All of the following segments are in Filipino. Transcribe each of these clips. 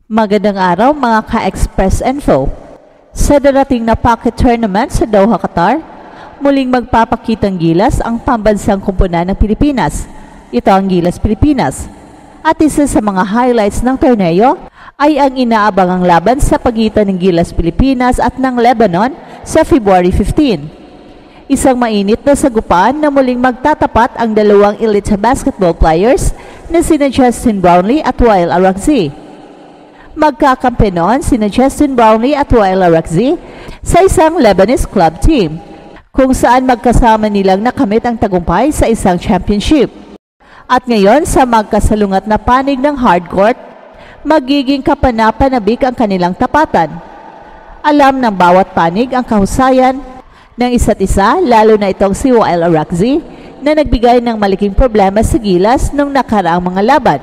Magandang araw mga ka-Express Info. Sa darating na pocket tournament sa Doha, Qatar, muling magpapakitang gilas ang pambansang kumpunan ng Pilipinas. Ito ang Gilas Pilipinas. At isa sa mga highlights ng torneo ay ang inaabangang laban sa pagitan ng Gilas Pilipinas at ng Lebanon sa February 15. Isang mainit na sagupaan na muling magtatapat ang dalawang elite basketball players na sina Justin Brownlee at Wael Aragzi. Magkakampi noon sina Justin Brownlee at Wael Aragzi sa isang Lebanese club team, kung saan magkasama nilang nakamit ang tagumpay sa isang championship. At ngayon sa magkasalungat na panig ng hardcourt, magiging kapanapanabik ang kanilang tapatan. Alam ng bawat panig ang kahusayan ng isa't isa, lalo na itong si Wael Aragzi na nagbigay ng malaking problema sa Gilas nung nakaraang mga laban.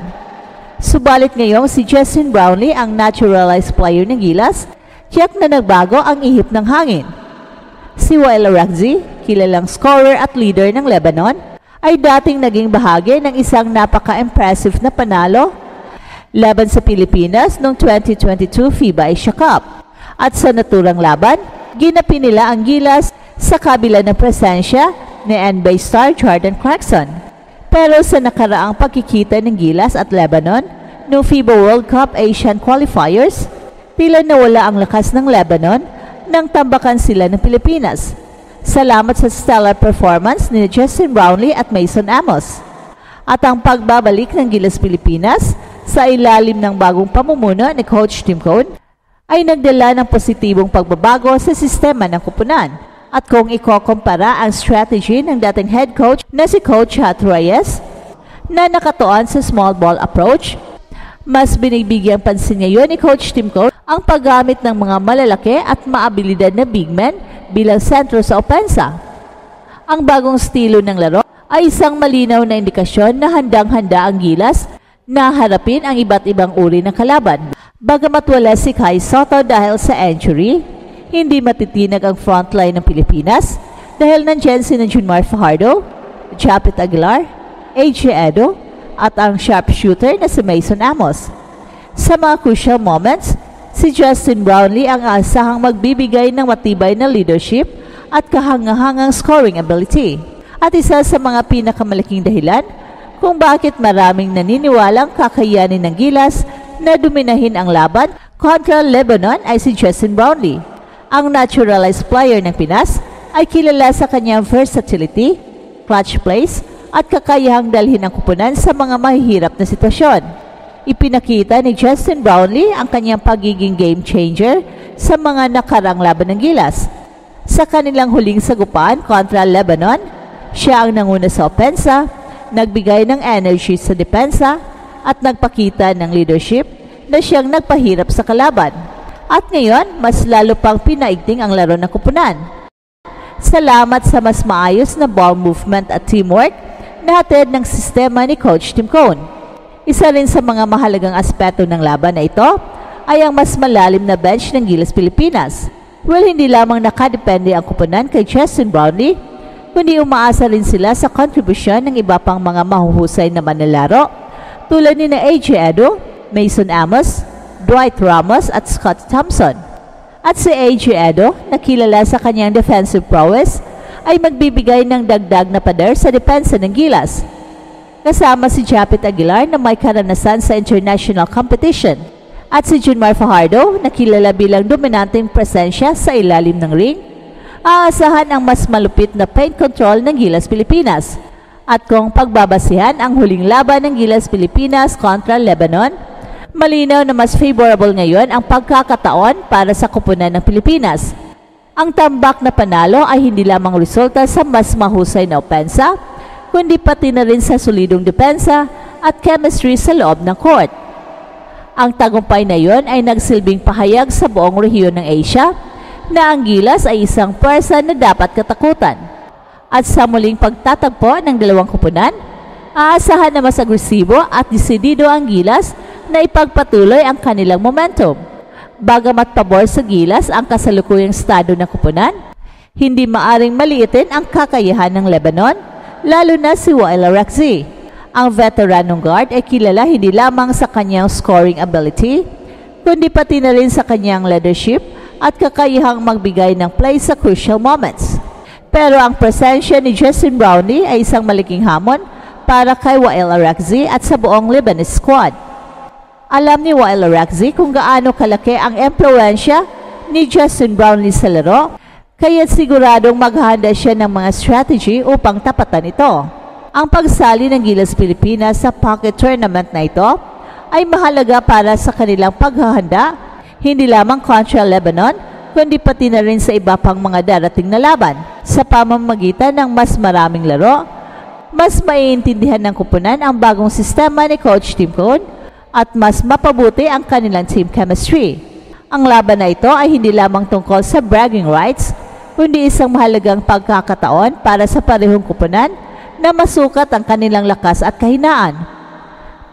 Subalit ngayong si Justin Brownlee ang naturalized player ng Gilas, tiyak na nagbago ang ihip ng hangin. Si Wael Aragzi, kilalang scorer at leader ng Lebanon, ay dating naging bahagi ng isang napaka-impressive na panalo laban sa Pilipinas noong 2022 FIBA Asia Cup. At sa naturang laban, ginapi nila ang Gilas sa kabila ng presensya ni NBA star Jordan Clarkson. Pero sa nakaraang pagkikita ng Gilas at Lebanon noong FIBA World Cup Asian Qualifiers, tila nawala ang lakas ng Lebanon nang tambakan sila ng Pilipinas. Salamat sa stellar performance ni Justin Brownlee at Mason Amos. At ang pagbabalik ng Gilas Pilipinas sa ilalim ng bagong pamumuno ni Coach Tim Cone ay nagdala ng positibong pagbabago sa sistema ng koponan. At kung ikokompara ang strategy ng dating head coach na si Coach Hat Reyes na nakatuon sa small ball approach, mas binibigyang pansin ngayon ni Coach Tim Cone ang paggamit ng mga malalaki at maabilidad na big men bilang sentro sa opensa. Ang bagong estilo ng laro ay isang malinaw na indikasyon na handang-handa ang Gilas na harapin ang iba't ibang uri ng kalaban. Bagamat wala si Kai Sotto dahil sa injury, hindi matitinag ang frontline ng Pilipinas dahil nandyan si Junmar Fajardo, Japet Aguilar, AJ Edo at ang sharpshooter na si Mason Amos. Sa mga crucial moments, si Justin Brownlee ang asahang magbibigay ng matibay na leadership at kahangahangang scoring ability. At isa sa mga pinakamalaking dahilan kung bakit maraming naniniwalang kakayanin ng Gilas na dominahin ang laban kontra Lebanon ay si Justin Brownlee. Ang naturalized player ng Pinas ay kilala sa kanyang versatility, clutch plays, at kakayahang dalhin ang kupunan sa mga mahihirap na sitwasyon. Ipinakita ni Justin Brownlee ang kanyang pagiging game changer sa mga nakarang laban ng Gilas. Sa kanilang huling sagupaan kontra Lebanon, siya ang nanguna sa opensa, nagbigay ng energy sa depensa, at nagpakita ng leadership na siyang nagpahirap sa kalaban. At ngayon, mas lalo pang pinaigting ang laro ng kupunan. Salamat sa mas maayos na ball movement at teamwork na hatid ng sistema ni Coach Tim Cone. Isa rin sa mga mahalagang aspeto ng laban na ito ay ang mas malalim na bench ng Gilas Pilipinas. Well, hindi lamang nakadepende ang kupunan kay Justin Brownlee, kundi umaasa rin sila sa kontribusyon ng iba pang mga mahuhusay na manlalaro tulad ni na AJ Edo, Mason Amos, Dwight Ramos at Scott Thompson. At si AJ Edo, na kilala sa kanyang defensive prowess, ay magbibigay ng dagdag na pader sa depensa ng Gilas. Kasama si Japet Aguilar na may karanasan sa international competition. At si Junmar Fajardo, na kilala bilang dominanteng presensya sa ilalim ng ring, aasahan ang mas malupit na paint control ng Gilas Pilipinas. At kung pagbabasihan ang huling laban ng Gilas Pilipinas kontra Lebanon, malinaw na mas favorable ngayon ang pagkakataon para sa kupunan ng Pilipinas. Ang tambak na panalo ay hindi lamang resulta sa mas mahusay na opensa, kundi pati na rin sa solidong depensa at chemistry sa loob ng court. Ang tagumpay na iyon ay nagsilbing pahayag sa buong rehiyon ng Asia na ang Gilas ay isang pwersa na dapat katakutan. At sa muling pagtatagpo ng dalawang kupunan, aasahan na mas agresibo at desidido ang Gilas na ipagpatuloy ang kanilang momentum. Bagamat pabor sa Gilas ang kasalukuyang estado ng kupunan, hindi maaring maliitin ang kakayahan ng Lebanon, lalo na si Wael Aragzi. Ang veteranong guard ay kilala hindi lamang sa kanyang scoring ability, kundi pati na rin sa kanyang leadership at kakayahang magbigay ng play sa crucial moments. Pero ang presensya ni Justin Brownlee ay isang malaking hamon para kay Wael Araxi at sa buong Lebanese squad. Alam ni Wael Araxi kung gaano kalaki ang impluwensya ni Justin Brownlee sa laro, kaya siguradong maghahanda siya ng mga strategy upang tapatan ito. Ang pagsali ng Gilas Pilipinas sa pocket tournament na ito ay mahalaga para sa kanilang paghahanda, hindi lamang kontra Lebanon, kundi pati na rin sa iba pang mga darating na laban. Sa pamamagitan ng mas maraming laro, mas maiintindihan ng kupunan ang bagong sistema ni Coach Tim Cone at mas mapabuti ang kanilang team chemistry. Ang laban na ito ay hindi lamang tungkol sa bragging rights, kundi isang mahalagang pagkakataon para sa parehong kupunan na masukat ang kanilang lakas at kahinaan.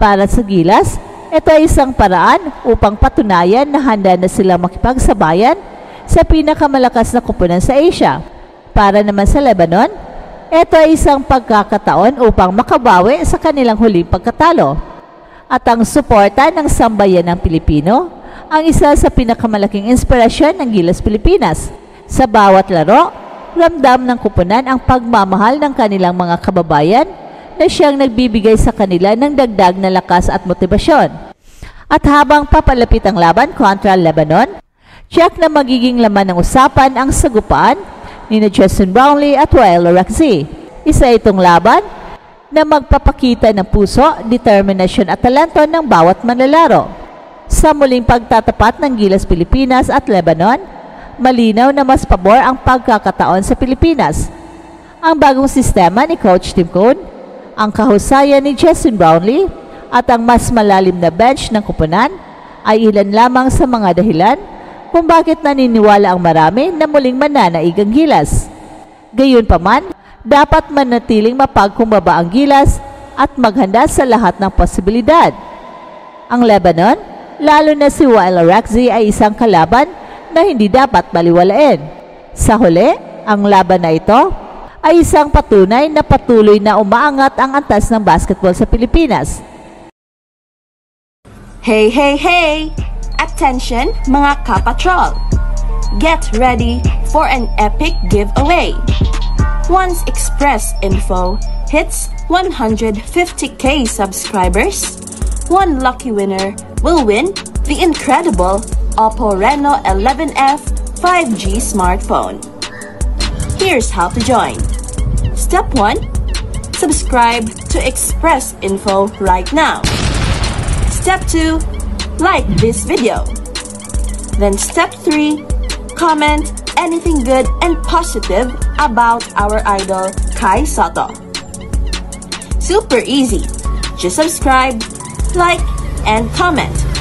Para sa Gilas, ito ay isang paraan upang patunayan na handa na silang makipagsabayan sa pinakamalakas na kupunan sa Asia. Para naman sa Lebanon, ito ay isang pagkakataon upang makabawi sa kanilang huling pagkatalo. At ang suporta ng sambayan ng Pilipino ang isa sa pinakamalaking inspirasyon ng Gilas Pilipinas. Sa bawat laro, ramdam ng kupunan ang pagmamahal ng kanilang mga kababayan na siyang nagbibigay sa kanila ng dagdag na lakas at motibasyon. At habang papalapit ang laban kontra Lebanon, tiyak na magiging laman ng usapan ang sagupaan ni Justin Brownlee at Wael Araxi. Isa itong laban na magpapakita ng puso, determinasyon at talento ng bawat manlalaro. Sa muling pagtatapat ng Gilas Pilipinas at Lebanon, malinaw na mas pabor ang pagkakataon sa Pilipinas. Ang bagong sistema ni Coach Tim Cone, ang kahusayan ni Justin Brownlee at ang mas malalim na bench ng kupunan ay ilan lamang sa mga dahilan kung bakit naniniwala ang marami na muling mananaig ang Gilas. Gayunpaman, dapat manatiling mapagkumbaba ang Gilas at maghanda sa lahat ng posibilidad. Ang Lebanon, lalo na si Wael Araxi ay isang kalaban na hindi dapat baliwalain. Sa huli, ang laban na ito ay isang patunay na patuloy na umaangat ang antas ng basketball sa Pilipinas. Hey, hey, hey! Attention mga kapatrol! Get ready for an epic giveaway! Once Express Info hits 150k subscribers, one lucky winner will win the incredible Oppo Reno 11F 5G smartphone. Here's how to join. Step 1. Subscribe to Express Info right now. Step 2. Like this video. Then step 3. Comment anything good and positive about our idol Kai Soto. Super easy. Just subscribe, like, and comment.